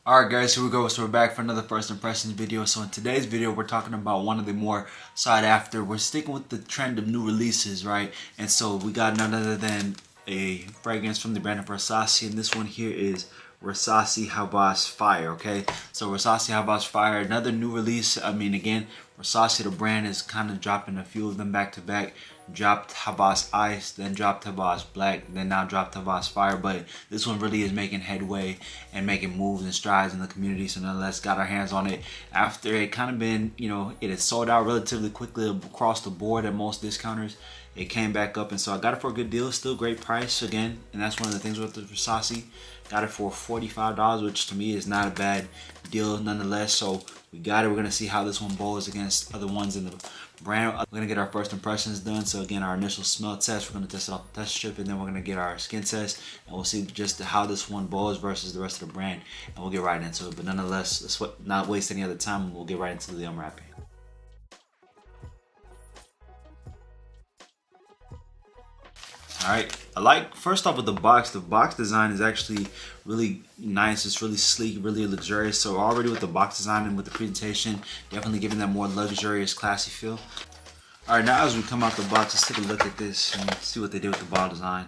Alright guys, here we go. So we're back for another first impressions video. So in today's video, we're talking about one of the more sought after. We're sticking with the trend of new releases, right? And so we got none other than a fragrance from the brand of Rasasi, and this one here is Rasasi Hawas Fire, okay? So Rasasi Hawas Fire, another new release. I mean, again, Rasasi, the brand, is kind of dropping a few of them back to back. Dropped Hawas Ice, then dropped Hawas Black, then now dropped Hawas Fire. But this one really is making headway and making moves and strides in the community. So nonetheless, got our hands on it after it kind of been, it had sold out relatively quickly across the board at most discounters. It came back up, and so I got it for a good deal. Still great price again, and that's one of the things with the Rasasi. Got it for $45, which to me is not a bad deal nonetheless. So we got it. We're gonna see how this one bowls against other ones in the brand. We're gonna get our first impressions done. So again, our initial smell test, we're gonna test it off the test strip, and then we're gonna get our skin test, and we'll see just how this one bowls versus the rest of the brand, and we'll get right into it. But nonetheless, let's not waste any other time. We'll get right into the unwrapping. Alright, I like, first off with the box design is actually really nice. It's really sleek, really luxurious. So already with the box design and with the presentation, definitely giving that more luxurious, classy feel. Alright, now as we come out the box, let's take a look at this and see what they did with the bottle design.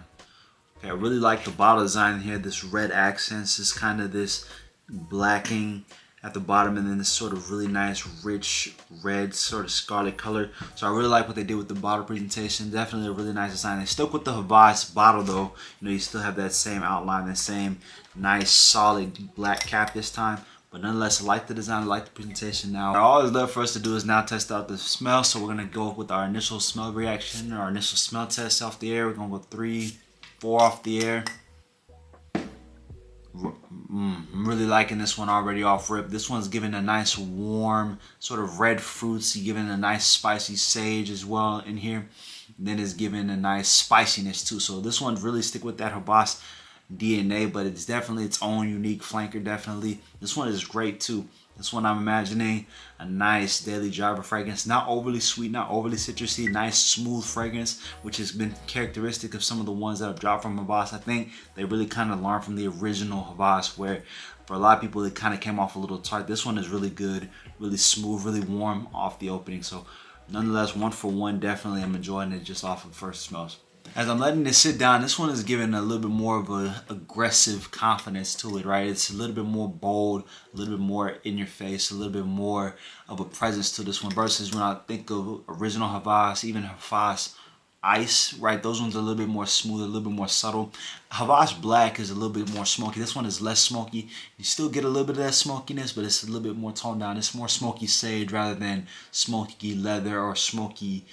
Okay, I really like the bottle design here. This red accents, is kind of this blacking at the bottom, and then this sort of really nice rich red sort of scarlet color. So I really like what they did with the bottle presentation. Definitely a really nice design. They stuck with the Hawas bottle though. You still have that same outline, the same nice solid black cap this time. But nonetheless, I like the design, I like the presentation. Now, all that's left for us to do is now test out the smell. So we're gonna go with our initial smell reaction, our initial smell test off the air. We're gonna go 3, 4 off the air. I'm really liking this one already off rip. This one's giving a nice warm sort of red fruitsy, giving a nice spicy sage as well in here. And then it's giving a nice spiciness too. So this one really stick with that Hawas DNA, but it's definitely its own unique flanker. Definitely, this one is great too. This one I'm imagining a nice daily driver fragrance, not overly sweet, not overly citrusy, nice smooth fragrance, which has been characteristic of some of the ones that have dropped from Hawas. I think they really kind of learned from the original Hawas, where for a lot of people it kind of came off a little tart. This one is really good, really smooth, really warm off the opening. So nonetheless, 1 for 1, definitely I'm enjoying it just off of first smells. As I'm letting this sit down, this one is giving a little bit more of a aggressive confidence to it, right? It's a little bit more bold, a little bit more in your face, a little bit more of a presence to this one versus when I think of original Hawas, even Hawas Ice, right? Those ones are a little bit more smooth, a little bit more subtle. Hawas Black is a little bit more smoky. This one is less smoky. You still get a little bit of that smokiness, but it's a little bit more toned down. It's more smoky sage rather than smoky leather or smoky,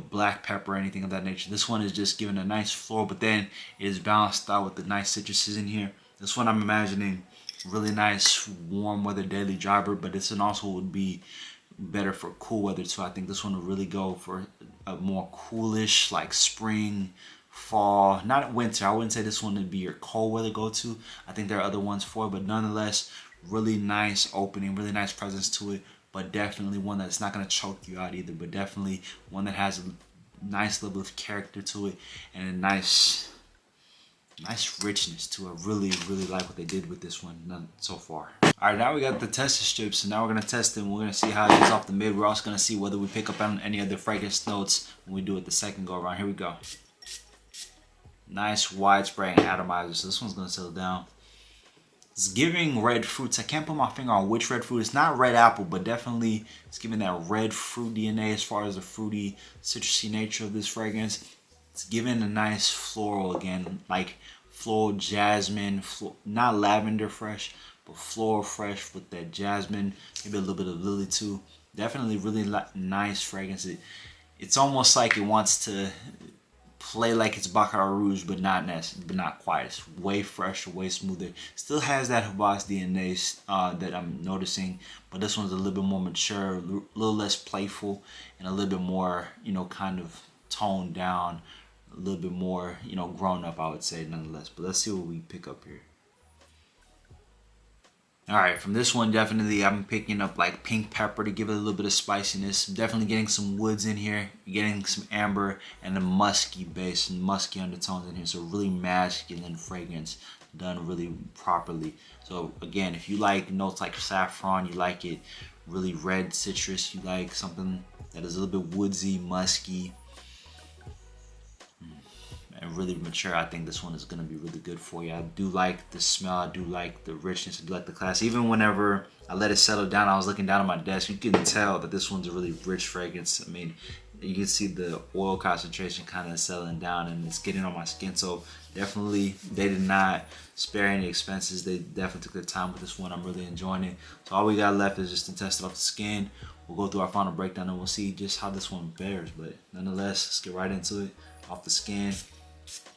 black pepper or anything of that nature. This one is just giving a nice floral, but then it is balanced out with the nice citruses in here. This one I'm imagining really nice warm weather daily driver, but this one also would be better for cool weather too. I think this one would really go for a more coolish, like spring, fall, not winter. I wouldn't say this one would be your cold weather go-to. I think there are other ones for it, but nonetheless, really nice opening, really nice presence to it, but definitely one that's not going to choke you out either, but definitely one that has a nice level of character to it and a nice richness to it. Really like what they did with this one so far. Alright, now we got the tester strips, so now we're going to test it and we're going to see how it is off the mid. We're also going to see whether we pick up on any other fragrance notes when we do it the second go around. Here we go. Nice wide spray and atomizer, so this one's going to settle down. It's giving red fruits. I can't put my finger on which red fruit. It's not red apple, but definitely it's giving that red fruit DNA as far as the fruity, citrusy nature of this fragrance. It's giving a nice floral again, like floral jasmine, not lavender fresh, but floral fresh with that jasmine, maybe a little bit of lily too. Definitely really nice fragrance. It's almost like it wants to play like it's Baccarat Rouge, but not quite. It's way fresher, way smoother. Still has that Hawas DNA that I'm noticing, but this one's a little bit more mature, a little less playful, and a little bit more, kind of toned down, a little bit more, grown up, I would say, nonetheless. But let's see what we pick up here. All right, from this one, definitely I'm picking up like pink pepper to give it a little bit of spiciness. Definitely getting some woods in here, getting some amber and a musky base and musky undertones in here. So really masculine fragrance done really properly. So again, if you like notes like saffron, you like it really red citrus, you like something that is a little bit woodsy, musky, and really mature, I think this one is going to be really good for you. I do like the smell, I do like the richness, I do like the class. Even whenever I let it settle down, I was looking down at my desk, you can tell that this one's a really rich fragrance. I mean, you can see the oil concentration kind of settling down and it's getting on my skin. So definitely, they did not spare any expenses. They definitely took their time with this one. I'm really enjoying it. So all we got left is just to test it off the skin. We'll go through our final breakdown and we'll see just how this one bears. But nonetheless, let's get right into it. Off the skin.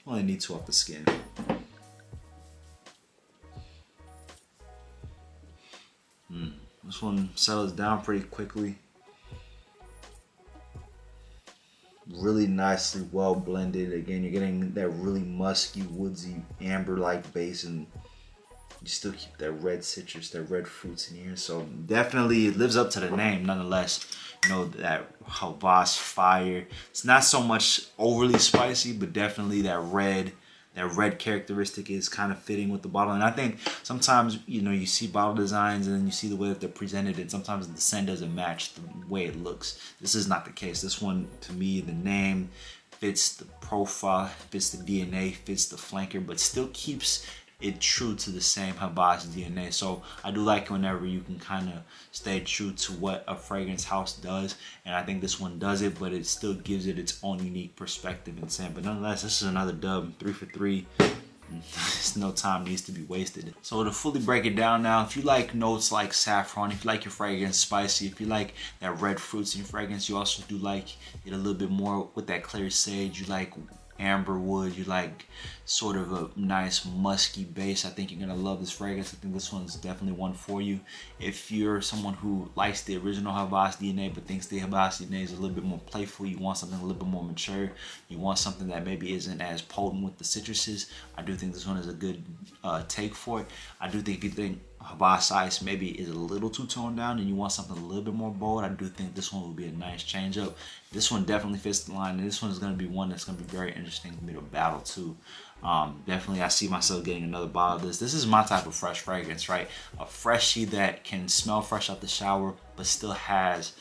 Only need 2 off the skin. This one settles down pretty quickly. Really nicely well blended. Again, you're getting that really musky, woodsy, amber-like base, and you still keep that red citrus, that red fruits in here. So definitely it lives up to the name nonetheless. You know, that Hawas fire. It's not so much overly spicy, but definitely that red characteristic is kind of fitting with the bottle. And I think sometimes, you know, you see bottle designs and then you see the way that they're presented, and sometimes the scent doesn't match the way it looks. This is not the case. This one, to me, the name fits the profile, fits the DNA, fits the flanker, but still keeps it true to the same Hawas DNA. So I do like whenever you can kind of stay true to what a fragrance house does, and I think this one does it, but it still gives it its own unique perspective and scent. But nonetheless, this is another dub, 3 for 3. No time needs to be wasted. So to fully break it down now, if you like notes like saffron, if you like your fragrance spicy, if you like that red fruits in your fragrance, you also do like it a little bit more with that clear sage, you like amber wood, you like sort of a nice musky base, I think you're gonna love this fragrance. I think this one's definitely one for you. If you're someone who likes the original Hawas DNA but thinks the Hawas DNA is a little bit more playful, you want something a little bit more mature, you want something that maybe isn't as potent with the citruses, I do think this one is a good take for it. I do think if you think Hawas Ice maybe is a little too toned down and you want something a little bit more bold, I do think this one will be a nice change up. This one definitely fits the line, and this one is going to be one that's going to be very interesting for me to battle too. Definitely I see myself getting another bottle of this. This is my type of fresh fragrance, right? A freshie that can smell fresh out the shower but still has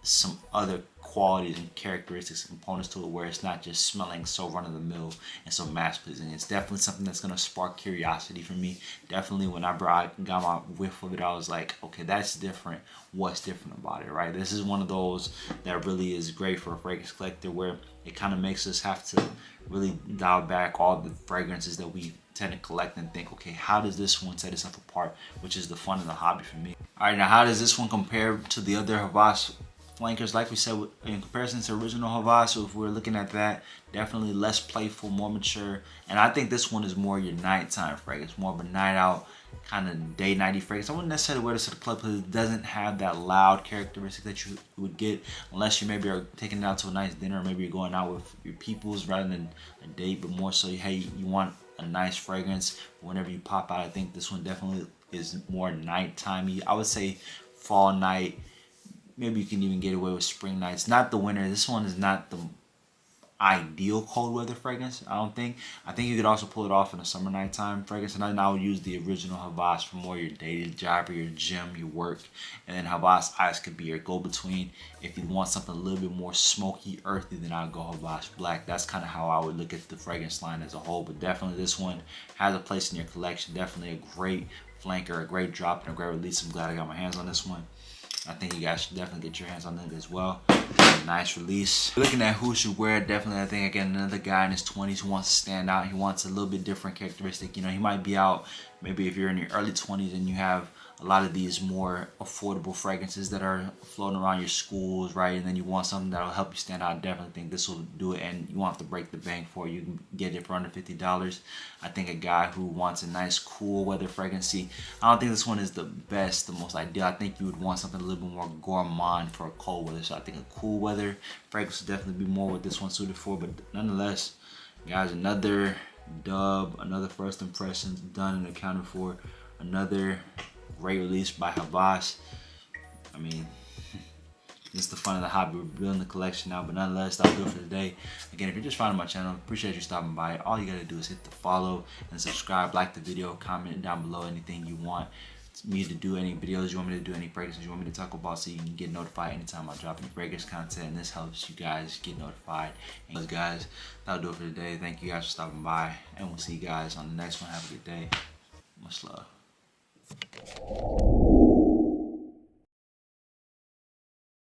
some other qualities and characteristics and components to it, where it's not just smelling so run-of-the-mill and so mass-pleasing. It's definitely something that's going to spark curiosity for me. Definitely whenever I got my whiff of it, I was like, okay, that's different. What's different about it, right? This is one of those that really is great for a fragrance collector, where it kind of makes us have to really dial back all the fragrances that we tend to collect and think, okay, how does this one set itself apart, which is the fun of the hobby for me. All right, now how does this one compare to the other Hawas flankers? Like we said, in comparison to original Hawas, so if we're looking at that, definitely less playful, more mature. And I think this one is more your nighttime fragrance, more of a night out kind of day nighty fragrance. I wouldn't necessarily wear this to the club because it doesn't have that loud characteristic that you would get unless you maybe are taking it out to a nice dinner, or maybe you're going out with your peoples rather than a date, but more so, hey, you want a nice fragrance whenever you pop out. I think this one definitely is more nighttimey. I would say fall night. Maybe you can even get away with spring nights. Not the winter. This one is not the ideal cold weather fragrance, I don't think. I think you could also pull it off in a summer nighttime fragrance. And then I would use the original Hawas for more your daily job or your gym, your work. And then Hawas Ice could be your go-between. If you want something a little bit more smoky, earthy, then I'll go Hawas Black. That's kind of how I would look at the fragrance line as a whole. But definitely this one has a place in your collection. Definitely a great flanker, a great drop, and a great release. I'm glad I got my hands on this one. I think you guys should definitely get your hands on it as well. Nice release. Looking at who should wear it, definitely I think again another guy in his 20s who wants to stand out. He wants a little bit different characteristic. You know, he might be out, maybe if you're in your early 20s and you have a lot of these more affordable fragrances that are floating around your schools, right? And then you want something that'll help you stand out. I definitely think this will do it, and you want to break the bank for it. You can get it for under $50. I think a guy who wants a nice cool weather fragrance, I don't think this one is the best, the most ideal. I think you would want something a little bit more gourmand for a cold weather. So I think a cool weather fragrance would definitely be more what this one's suited for. But nonetheless, guys, another dub, another first impressions done and accounted for, another great release by Hawas. I mean, it's the fun of the hobby. We're building the collection now, but nonetheless, that'll do it for today. Again, if you're just finding my channel, appreciate you stopping by. All you gotta do is hit the follow and subscribe, like the video, comment down below anything you want me to do, any videos you want me to do, any breakers you want me to talk about, so you can get notified anytime I drop any breakers content, and this helps you guys get notified. And guys, that'll do it for today. Thank you guys for stopping by, and we'll see you guys on the next one. Have a good day. Much love.